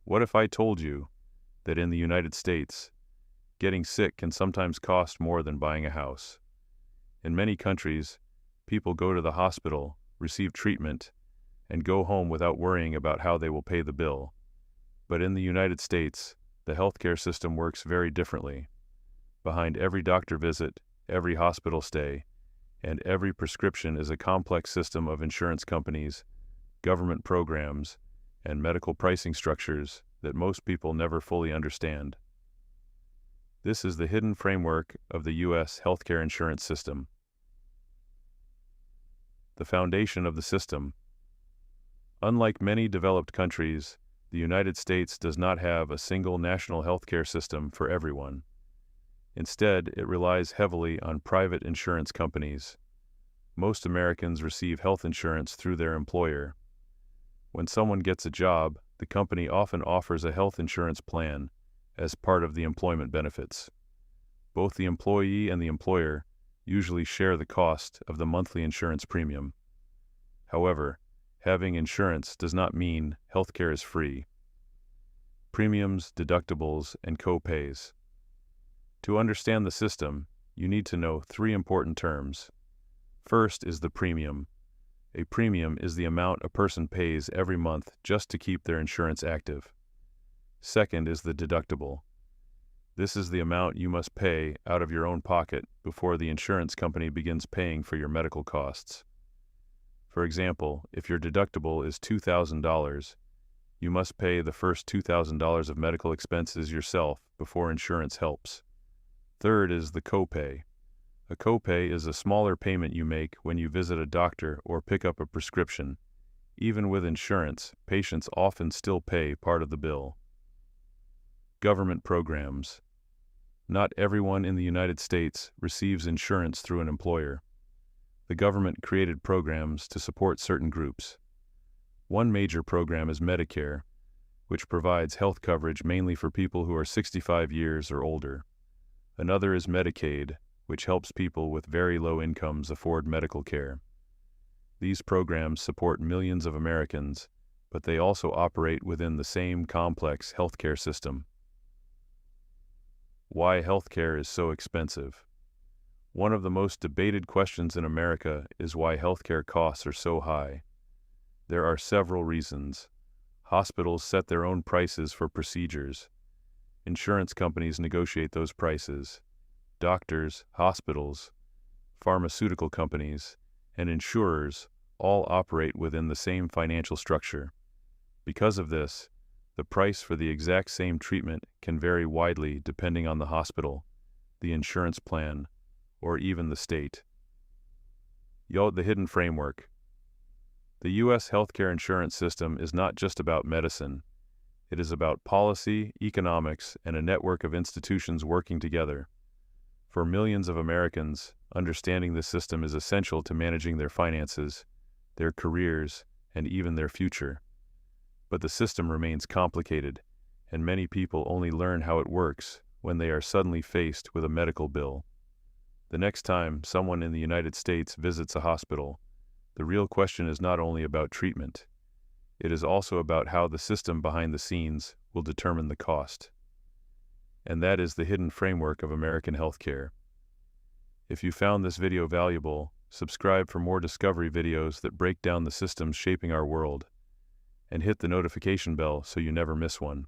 What if I told you that in the United States, getting sick can sometimes cost more than buying a house? In many countries, people go to the hospital, receive treatment, and go home without worrying about how they will pay the bill. But in the United States, the healthcare system works very differently. Behind every doctor visit, every hospital stay, and every prescription is a complex system of insurance companies, government programs, and medical pricing structures that most people never fully understand. This is the hidden framework of the U.S. healthcare insurance system. The foundation of the system. Unlike many developed countries, the United States does not have a single national healthcare system for everyone. Instead, it relies heavily on private insurance companies. Most Americans receive health insurance through their employer. When someone gets a job, the company often offers a health insurance plan as part of the employment benefits. Both the employee and the employer usually share the cost of the monthly insurance premium. However, having insurance does not mean healthcare is free. Premiums, deductibles, and co-pays. To understand the system, you need to know three important terms. First is the premium. A premium is the amount a person pays every month just to keep their insurance active. Second is the deductible. This is the amount you must pay out of your own pocket before the insurance company begins paying for your medical costs. For example, if your deductible is $2,000, you must pay the first $2,000 of medical expenses yourself before insurance helps. Third is the copay. A copay is a smaller payment you make when you visit a doctor or pick up a prescription. Even with insurance, patients often still pay part of the bill. Government programs. Not everyone in the United States receives insurance through an employer. The government created programs to support certain groups. One major program is Medicare, which provides health coverage mainly for people who are 65 years or older. Another is Medicaid, which helps people with very low incomes afford medical care. These programs support millions of Americans, but they also operate within the same complex healthcare system. Why healthcare is so expensive. One of the most debated questions in America is why healthcare costs are so high. There are several reasons. Hospitals set their own prices for procedures. Insurance companies negotiate those prices. Doctors, hospitals, pharmaceutical companies, and insurers all operate within the same financial structure. Because of this, the price for the exact same treatment can vary widely depending on the hospital, the insurance plan, or even the state. The hidden framework. The U.S. healthcare insurance system is not just about medicine. It is about policy, economics, and a network of institutions working together. For millions of Americans, understanding this system is essential to managing their finances, their careers, and even their future. But the system remains complicated, and many people only learn how it works when they are suddenly faced with a medical bill. The next time someone in the United States visits a hospital, the real question is not only about treatment. It is also about how the system behind the scenes will determine the cost. And that is the hidden framework of American healthcare. If you found this video valuable, subscribe for more discovery videos that break down the systems shaping our world, and hit the notification bell so you never miss one.